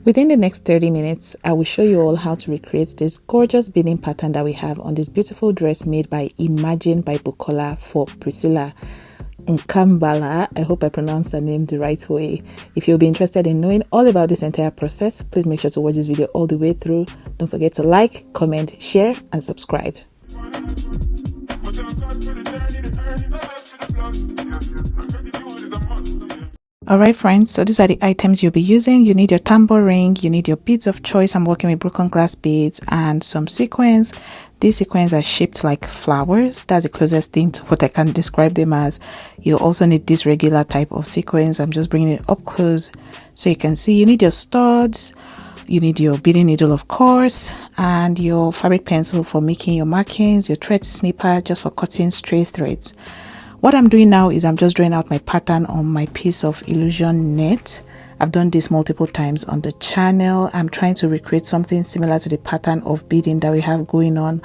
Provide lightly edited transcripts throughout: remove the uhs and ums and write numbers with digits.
Within the next 30 minutes, I will show you all how to recreate this gorgeous beading pattern that we have on this beautiful dress made by Imagine by Bukola for Priscilla Nkambala. I hope I pronounced the name the right way. If you'll be interested in knowing all about this entire process, please make sure to watch this video all the way through. Don't forget to like, comment, share, and subscribe. Alright friends, so these are the items you'll be using. You need your tambour ring, you need your beads of choice. I'm working with broken glass beads and some sequins. These sequins are shaped like flowers. That's the closest thing to what I can describe them as. You also need this regular type of sequins. I'm just bringing it up close so you can see. You need your studs, you need your beading needle of course, and your fabric pencil for making your markings, your thread snipper just for cutting straight threads. What I'm doing now is I'm just drawing out my pattern on my piece of illusion net. I've done this multiple times on the channel. I'm trying to recreate something similar to the pattern of beading that we have going on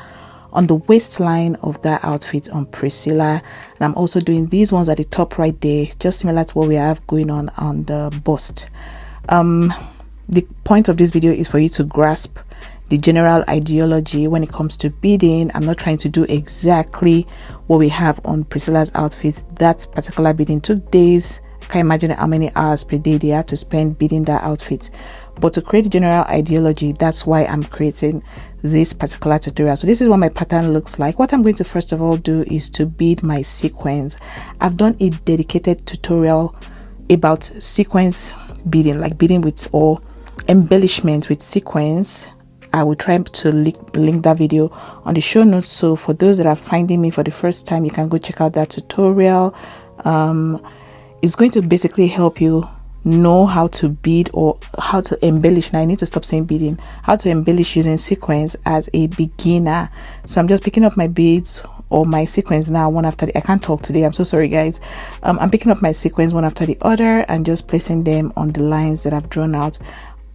the waistline of that outfit on Priscilla. And I'm also doing these ones at the top right there, just similar to what we have going on the bust. The point of this video is for you to grasp the general ideology when it comes to beading. I'm not trying to do exactly what we have on Priscilla's outfits. That particular beading took days. I can't imagine how many hours per day they had to spend beading that outfit. But to create the general ideology, that's why I'm creating this particular tutorial. So this is what my pattern looks like. What I'm going to first of all do is to bead my sequins. I've done a dedicated tutorial about sequins beading, like beading with or embellishment with sequins. I will try to link that video on the show notes, so for those that are finding me for the first time, you can go check out that tutorial. It's going to basically help you know how to bead or how to embellish. Now I need to stop saying beading. How to embellish using sequins as a beginner. So I'm just picking up my beads or my sequins now one after the I can't talk today, I'm so sorry guys. I'm picking up my sequins one after the other and just placing them on the lines that I've drawn out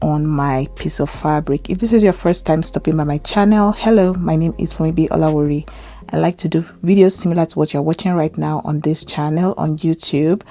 on my piece of fabric. If this is your first time stopping by my channel, hello, my name is Funmibi Olawore. I like to do videos similar to what you're watching right now on this channel on YouTube.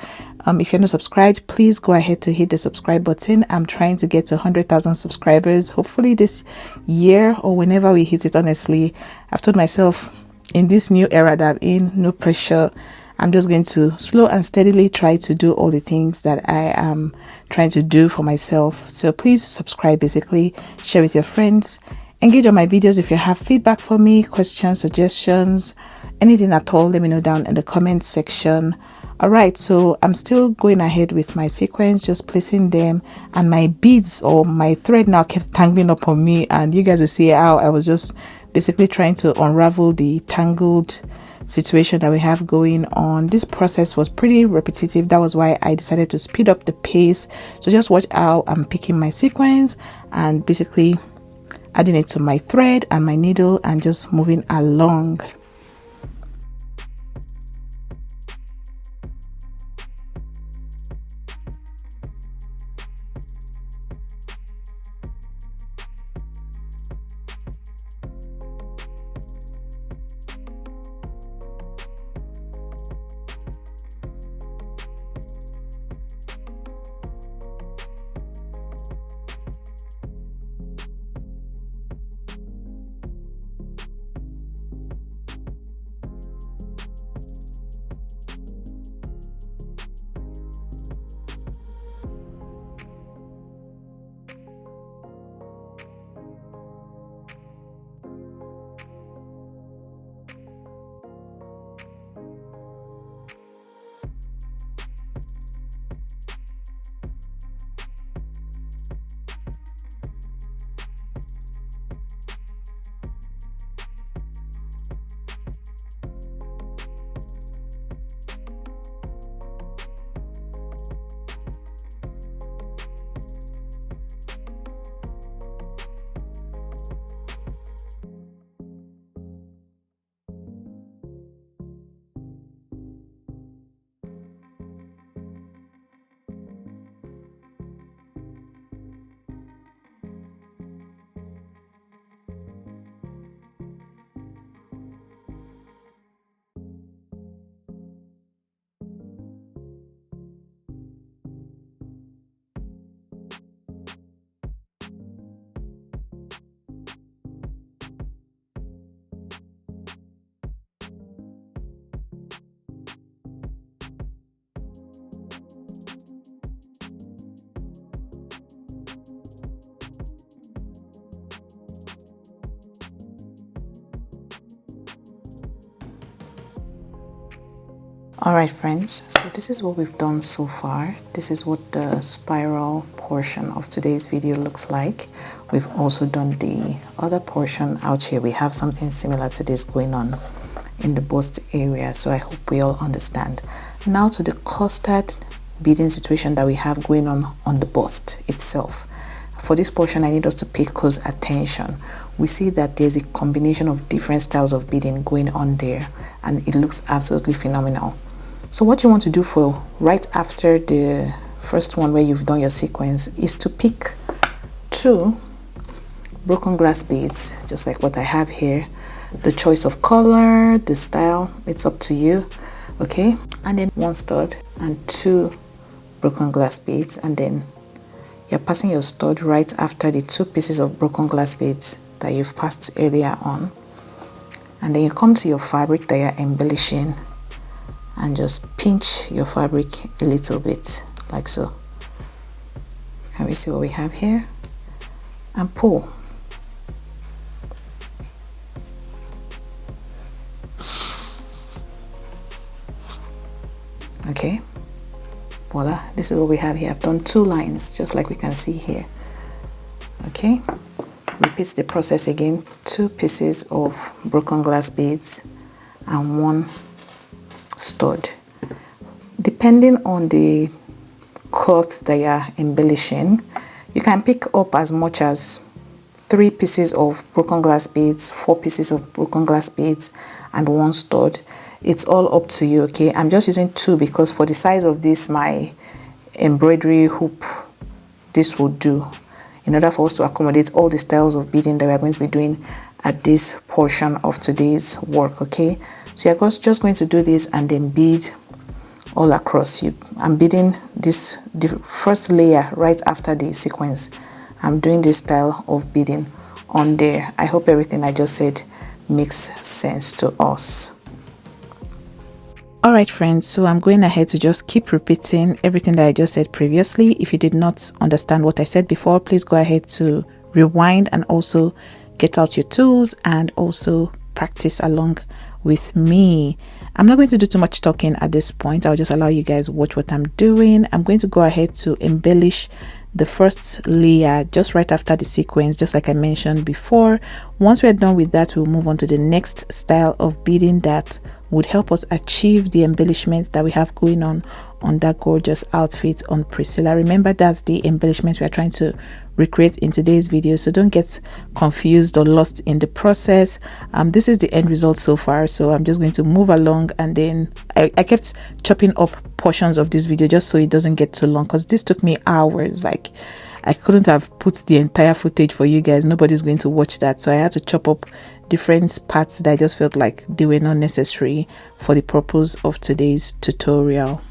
If you're not subscribed, please go ahead to hit the subscribe button. I'm trying to get to 100,000 subscribers, hopefully this year or whenever we hit it. Honestly, I've told myself in this new era that I'm in, no pressure. I'm just going to slow and steadily try to do all the things that I am trying to do for myself. So please subscribe, basically share with your friends, engage on my videos. If you have feedback for me, questions, suggestions, anything at all, let me know down in the comment section. All right, so I'm still going ahead with my sequence, just placing them, and my beads or my thread now kept tangling up on me, and you guys will see how I was just basically trying to unravel the tangled situation that we have going on. This process was pretty repetitive. That was why I decided to speed up the pace. So just watch how I'm picking my sequence and basically adding it to my thread and my needle and just moving along. Alright friends, so this is what we've done so far. This is what the spiral portion of today's video looks like. We've also done the other portion out here. We have something similar to this going on in the bust area, so I hope we all understand. Now to the clustered beading situation that we have going on the bust itself. For this portion, I need us to pay close attention. We see that there's a combination of different styles of beading going on there, and it looks absolutely phenomenal. So what you want to do for right after the first one where you've done your sequence is to pick 2 broken glass beads, just like what I have here. The choice of color, the style, it's up to you, okay? And then 1 stud and 2 broken glass beads, and then you're passing your stud right after the 2 pieces of broken glass beads that you've passed earlier on. And then you come to your fabric that you're embellishing and just pinch your fabric a little bit, like so. Can we see what we have here? And pull. Okay, voila, this is what we have here. I've done 2 lines, just like we can see here. Okay, repeat the process again. 2 pieces of broken glass beads and 1 stud. Depending on the cloth that you're embellishing, you can pick up as much as 3 pieces of broken glass beads, 4 pieces of broken glass beads, and 1 stud. It's all up to you, okay? I'm just using 2 because for the size of this, my embroidery hoop, this will do in order for us to accommodate all the styles of beading that we're going to be doing at this portion of today's work, okay? So you're just going to do this and then bead all across. I'm beading the first layer right after the sequence. I'm doing this style of beading on there. I hope everything I just said makes sense to us. Alright friends, so I'm going ahead to just keep repeating everything that I just said previously. If you did not understand what I said before, please go ahead to rewind and also get out your tools and also practice along with me. I'm not going to do too much talking at this point. I'll just allow you guys watch what I'm doing. I'm going to go ahead to embellish the first layer just right after the sequence, just like I mentioned before. Once we're done with that, we'll move on to the next style of beading that would help us achieve the embellishments that we have going on that gorgeous outfit on Priscilla. Remember, that's the embellishments we are trying to recreate in today's video, so don't get confused or lost in the process. This is the end result so far, so I'm just going to move along, and then I kept chopping up portions of this video just so it doesn't get too long, because this took me hours. Like, I couldn't have put the entire footage for you guys. Nobody's going to watch that, so I had to chop up different parts that I just felt like they were not necessary for the purpose of today's tutorial.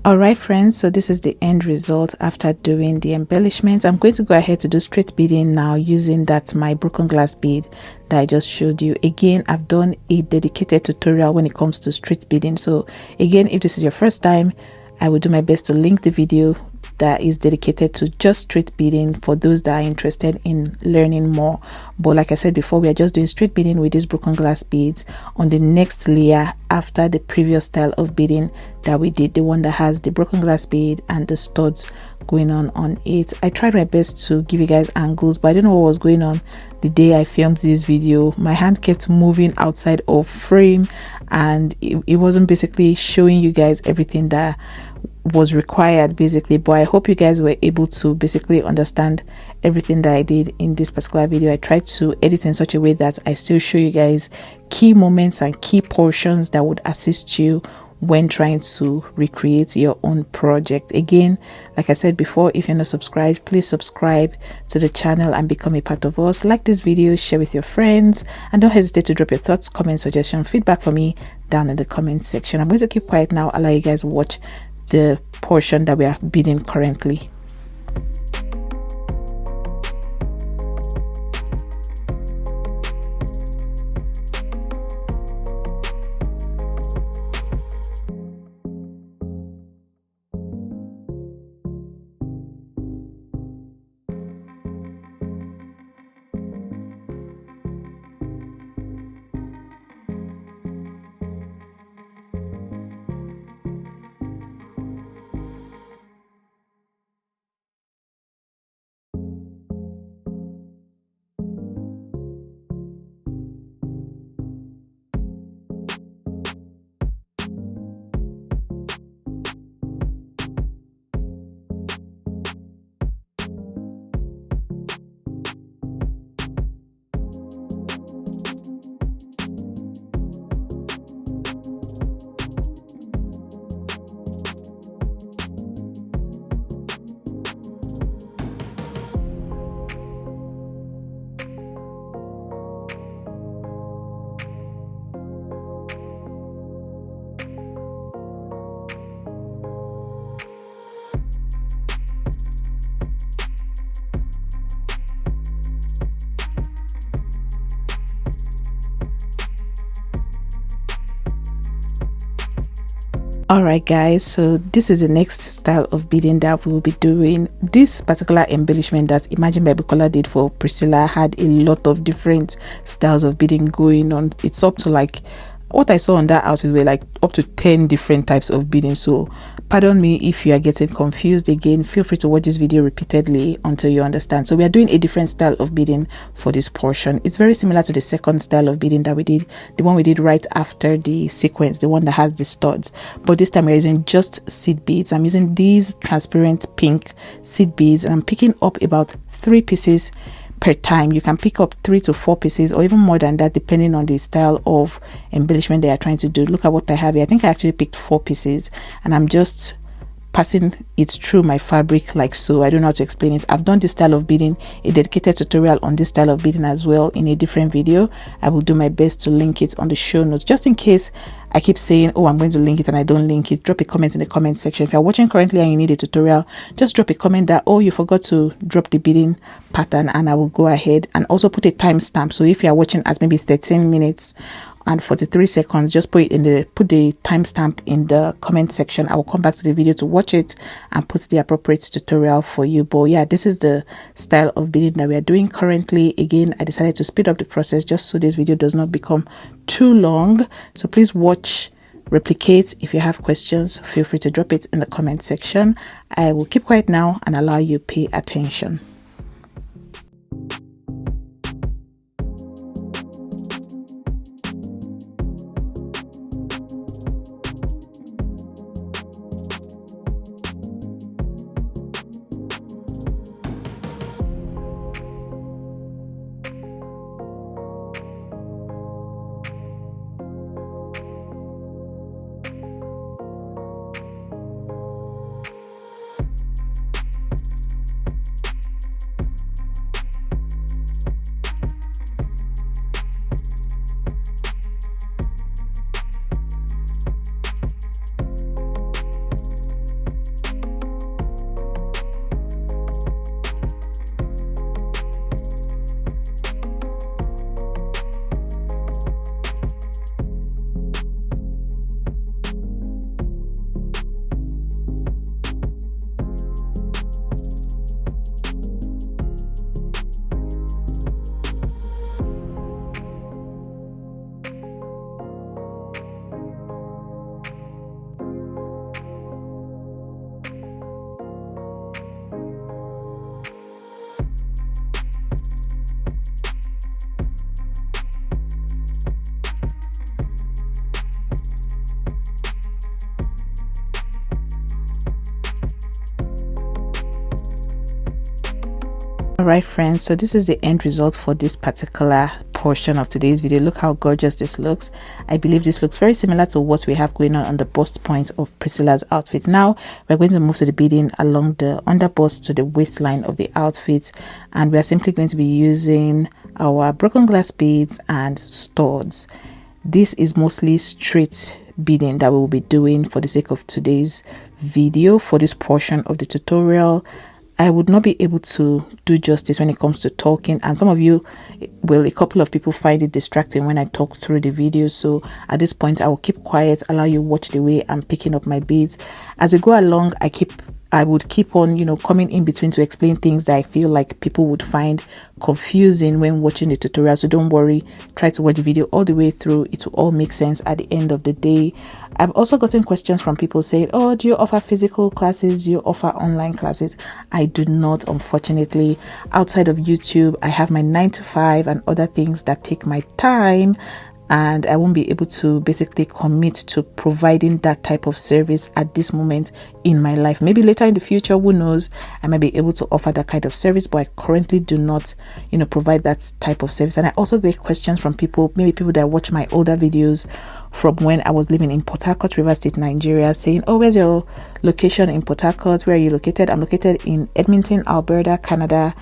Alright friends, so this is the end result after doing the embellishments. I'm going to go ahead to do straight beading now using my broken glass bead that I just showed you. Again, I've done a dedicated tutorial when it comes to straight beading. So again, if this is your first time, I will do my best to link the video that is dedicated to just straight beading for those that are interested in learning more. But like I said before, we are just doing straight beading with these broken glass beads on the next layer after the previous style of beading that we did, the one that has the broken glass bead and the studs going on it. I tried my best to give you guys angles, but I don't know what was going on the day I filmed this video. My hand kept moving outside of frame, and it wasn't basically showing you guys everything that was required basically. But I hope you guys were able to basically understand everything that I did in this particular video. I tried to edit in such a way that I still show you guys key moments and key portions that would assist you when trying to recreate your own project. Again, like I said before, if you're not subscribed, please subscribe to the channel and become a part of us. Like this video, share with your friends, and don't hesitate to drop your thoughts, comments, suggestion, feedback for me down in the comment section. I'm going to keep quiet now, allow you guys watch the portion that we are beading currently. Alright guys, so this is the next style of beading that we will be doing. This particular embellishment that Imagine by Bukola did for Priscilla had a lot of different styles of beading going on. It's up to like, what I saw on that outfit were like up to 10 different types of beading. So pardon me if you are getting confused. Again, feel free to watch this video repeatedly until you understand. So we are doing a different style of beading for this portion. It's very similar to the second style of beading that we did, the one we did right after the sequence, the one that has the studs. But this time we're using just seed beads. I'm using these transparent pink seed beads, and I'm picking up about 3 pieces per time. You can pick up 3 to 4 pieces or even more than that depending on the style of embellishment they are trying to do. Look at what I have here. I think I actually picked 4 pieces, and I'm just passing it through my fabric like so. I don't know how to explain it. I've done this style of beading, a dedicated tutorial on this style of beading as well in a different video. I will do my best to link it on the show notes, just in case I keep saying, oh, I'm going to link it and I don't link it. Drop a comment in the comment section. If you're watching currently and you need a tutorial, just drop a comment that, oh, you forgot to drop the beading pattern, and I will go ahead and also put a timestamp. So if you're watching at maybe 13 minutes and 43 seconds, just put the timestamp in the comment section. I will come back to the video to watch it and put the appropriate tutorial for you. But yeah, this is the style of beading that we are doing currently. Again, I decided to speed up the process just so this video does not become too long. So please watch, replicate. If you have questions, feel free to drop it in the comment section. I will keep quiet now and allow you pay attention. Alright friends, so this is the end result for this particular portion of today's video. Look how gorgeous this looks. I believe this looks very similar to what we have going on the bust point of Priscilla's outfit. Now we're going to move to the beading along the underbust to the waistline of the outfit, and we are simply going to be using our broken glass beads and studs. This is mostly straight beading that we will be doing for the sake of today's video. For this portion of the tutorial, I would not be able to do justice when it comes to talking, and some of you, well, a couple of people find it distracting when I talk through the video. So at this point I will keep quiet, allow you watch the way I'm picking up my beads. As we go along, I would keep on, coming in between to explain things that I feel like people would find confusing when watching the tutorial. So don't worry, try to watch the video all the way through. It will all make sense at the end of the day. I've also gotten questions from people saying, oh, do you offer physical classes? Do you offer online classes? I do not, unfortunately. Outside of YouTube, I have my 9 to 5 and other things that take my time, and I won't be able to basically commit to providing that type of service at this moment in my life. Maybe later in the future, who knows, I might be able to offer that kind of service, but I currently do not, provide that type of service. And I also get questions from people, maybe people that watch my older videos from when I was living in Port Harcourt, River State, Nigeria, saying, oh, where's your location in Port Harcourt? Where are you located? I'm located in Edmonton, Alberta, Canada.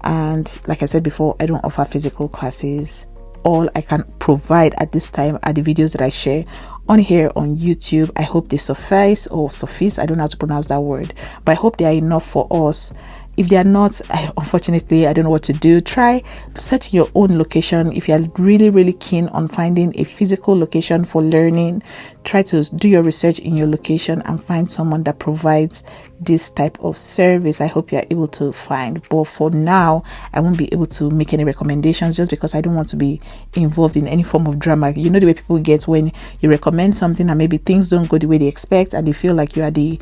And like I said before, I don't offer physical classes. All I can provide at this time are the videos that I share on here on YouTube. I hope they suffice, or suffice, I don't know how to pronounce that word, but I hope they are enough for us. If they are not, unfortunately, I don't know what to do. Try search your own location. If you are really keen on finding a physical location for learning, try to do your research in your location and find someone that provides this type of service. I hope you are able to find, but for now I won't be able to make any recommendations, just because I don't want to be involved in any form of drama. You know the way people get when you recommend something and maybe things don't go the way they expect, and they feel like you are the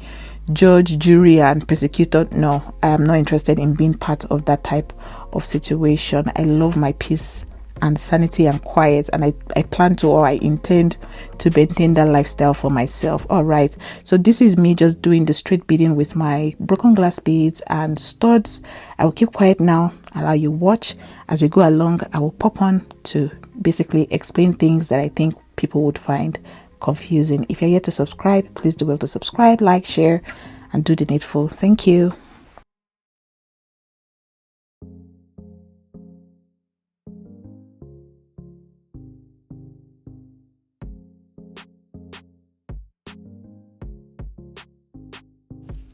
judge, jury, and prosecutor. No, I am not interested in being part of that type of situation. I love my peace and sanity and quiet, and I plan to, or I intend to maintain that lifestyle for myself. All right, so this is me just doing the straight beading with my broken glass beads and studs. I will keep quiet now, allow you watch. As we go along, I will pop on to basically explain things that I think people would find confusing. If you're yet to subscribe, please do well to subscribe, like, share, and do the needful. Thank you.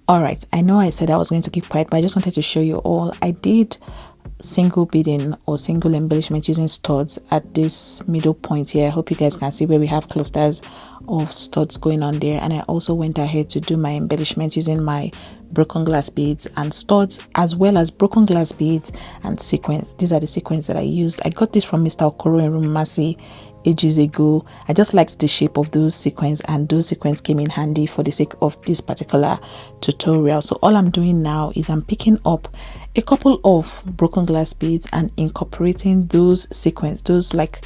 All right, I know I said I was going to keep quiet, but I just wanted to show you all. I did single beading or single embellishment using studs at this middle point here. I hope you guys can see where we have clusters of studs going on there. And I also went ahead to do my embellishment using my broken glass beads and studs, as well as broken glass beads and sequins. These are the sequins that I used. I got this from Mr. Okoro in Rumasi ages ago. I just liked the shape of those sequins, and those sequins came in handy for the sake of this particular tutorial. So all I'm doing now is I'm picking up a couple of broken glass beads and incorporating those sequins, those like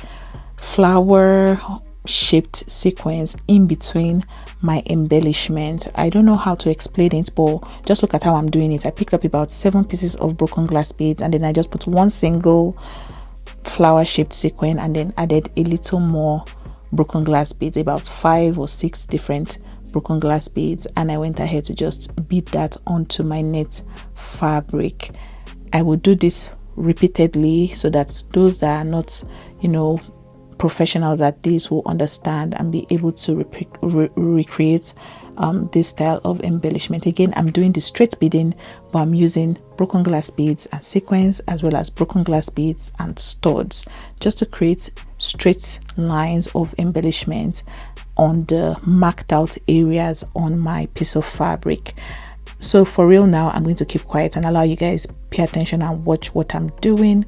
flower shaped sequins, in between my embellishment. I don't know how to explain it, but just look at how I'm doing it. I picked up about 7 pieces of broken glass beads, and then I just put one single flower shaped sequin, and then added a little more broken glass beads, about 5 or 6 different broken glass beads, and I went ahead to just bead that onto my net fabric. I will do this repeatedly so that those that are not, professionals at this will understand and be able to recreate this style of embellishment. Again, I'm doing the straight beading, but I'm using broken glass beads and sequins, as well as broken glass beads and studs, just to create straight lines of embellishment on the marked out areas on my piece of fabric. So for real now, I'm going to keep quiet and allow you guys pay attention and watch what I'm doing.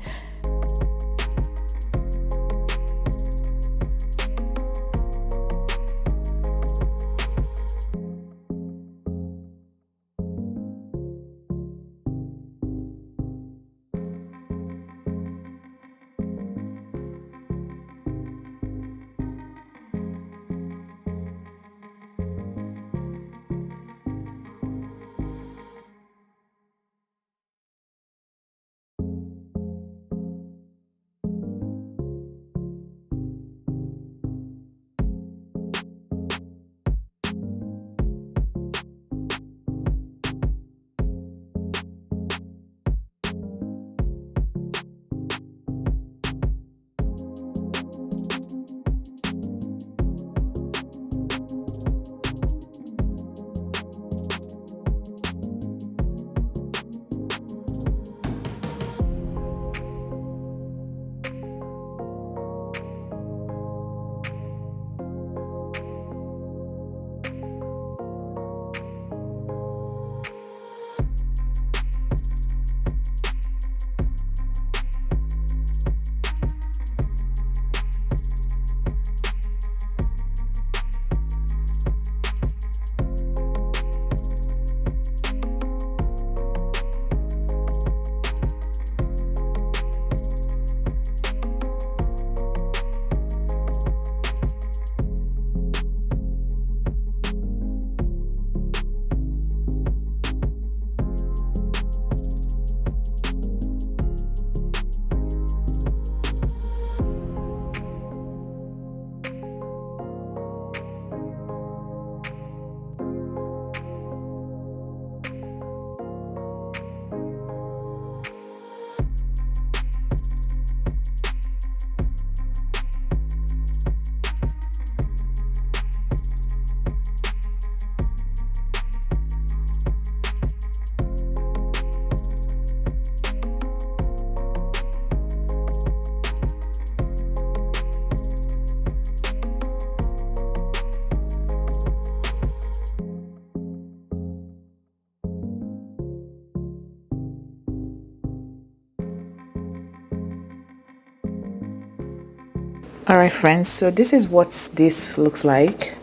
All right, friends, so this is what this looks like.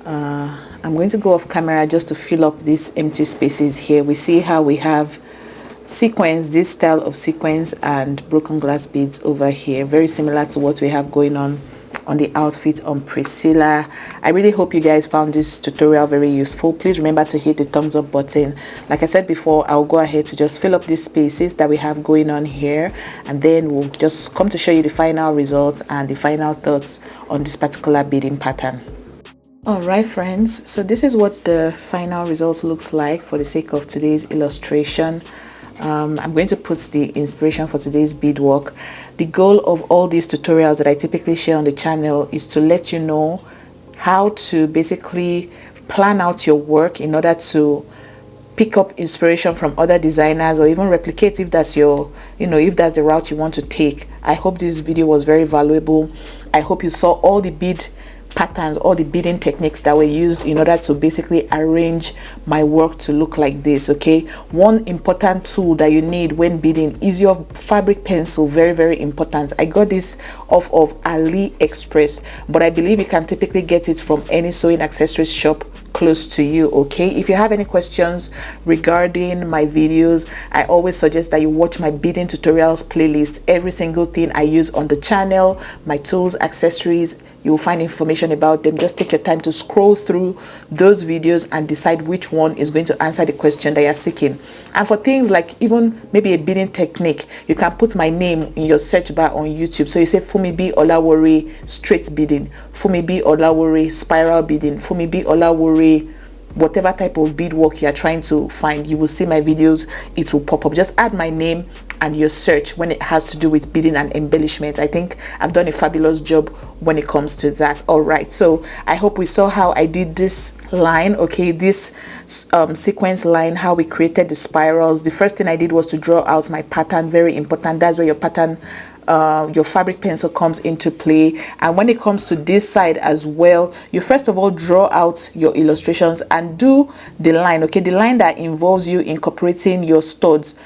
I'm going to go off camera just to fill up these empty spaces here. We see how we have sequins, this style of sequins and broken glass beads over here, very similar to what we have going on the outfit on Priscilla. I really hope you guys found this tutorial very useful. Please remember to hit the thumbs up button. Like I said before, I'll go ahead to just fill up these spaces that we have going on here, and then we'll just come to show you the final results and the final thoughts on this particular beading pattern. All right, friends, so this is what the final result looks like for the sake of today's illustration. I'm going to put the inspiration for today's beadwork. The goal of all these tutorials that I typically share on the channel is to let you know how to basically plan out your work in order to pick up inspiration from other designers, or even replicate if that's your, if that's the route you want to take. I hope this video was very valuable. I hope you saw all the bead patterns, all the beading techniques that were used in order to basically arrange my work to look like this. Okay, one important tool that you need when beading is your fabric pencil. Very, very important. I got this off of AliExpress, but I believe you can typically get it from any sewing accessories shop close to you. Okay, if you have any questions regarding my videos, I always suggest that you watch my beading tutorials playlist. Every single thing I use on the channel, my tools, accessories, you will find information about them. Just take your time to scroll through those videos and decide which one is going to answer the question that you're seeking. And for things like even maybe a beading technique, you can put my name in your search bar on YouTube. So you say Funmibi Olawore straight beading, Funmibi Olawore spiral beading, Funmibi Olawore whatever type of beadwork you are trying to find. You will see my videos, it will pop up. Just add my name and your search when it has to do with beading and embellishment. I think I've done a fabulous job when it comes to that. All right, so I hope we saw how I did this line. Okay, this sequence line, how we created the spirals. The first thing I did was to draw out my pattern. Very important. That's where your pattern, your fabric pencil comes into play. And when it comes to this side as well, you first of all draw out your illustrations and do the line. Okay, the line that involves you incorporating your studs.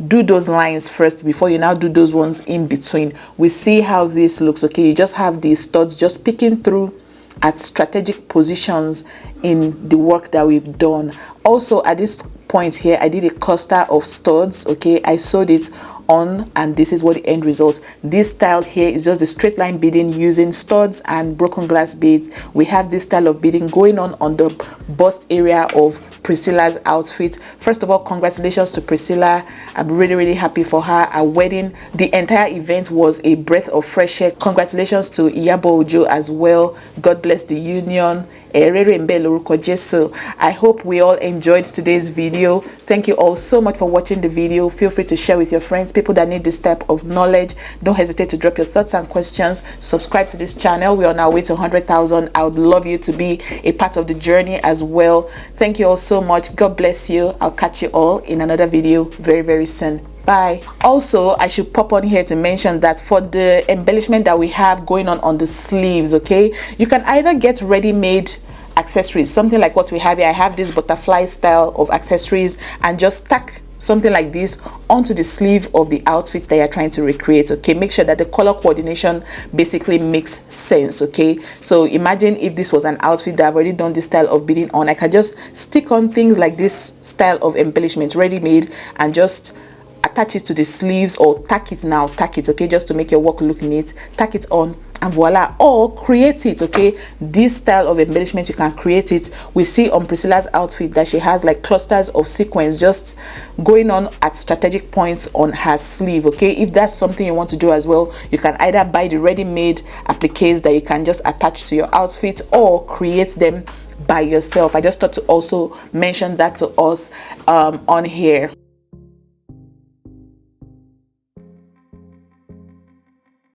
Do those lines first before you now do those ones in between. We see how this looks. Okay, you just have the studs just picking through at strategic positions in the work that we've done. Also at this point here, I did a cluster of studs. Okay, I sewed it on, and this is what the end result. This style here is just the straight line beading using studs and broken glass beads. We have this style of beading going on the bust area of Priscilla's outfit. First of all, congratulations to Priscilla. I'm really, really happy for her. Her wedding, the entire event was a breath of fresh air. Congratulations to Ojo as well. God bless the union. I hope we all enjoyed today's video. Thank you all so much for watching the video. Feel free to share with your friends, people that need this type of knowledge. Don't hesitate to drop your thoughts and questions. Subscribe to this channel. We're on our way to 100,000. I would love you to be a part of the journey as well. Thank you all so much. God bless you. I'll catch you all in another video very, very soon. Bye. Also, I should pop on here to mention that for the embellishment that we have going on the sleeves, okay, you can either get ready-made accessories, something like what we have here. I have this butterfly style of accessories, and just tack something like this onto the sleeve of the outfits that you're trying to recreate. Okay, make sure that the color coordination basically makes sense. Okay, so imagine if this was an outfit that I've already done this style of beading on, I can just stick on things like this style of embellishment ready-made and just attach it to the sleeves, or tack it, okay, just to make your work look neat. Tack it on and voila. Or create it. Okay, this style of embellishment, you can create it. We see on Priscilla's outfit that she has like clusters of sequins just going on at strategic points on her sleeve. Okay, if that's something you want to do as well, you can either buy the ready-made appliques that you can just attach to your outfit, or create them by yourself. I just thought to also mention that to us on here.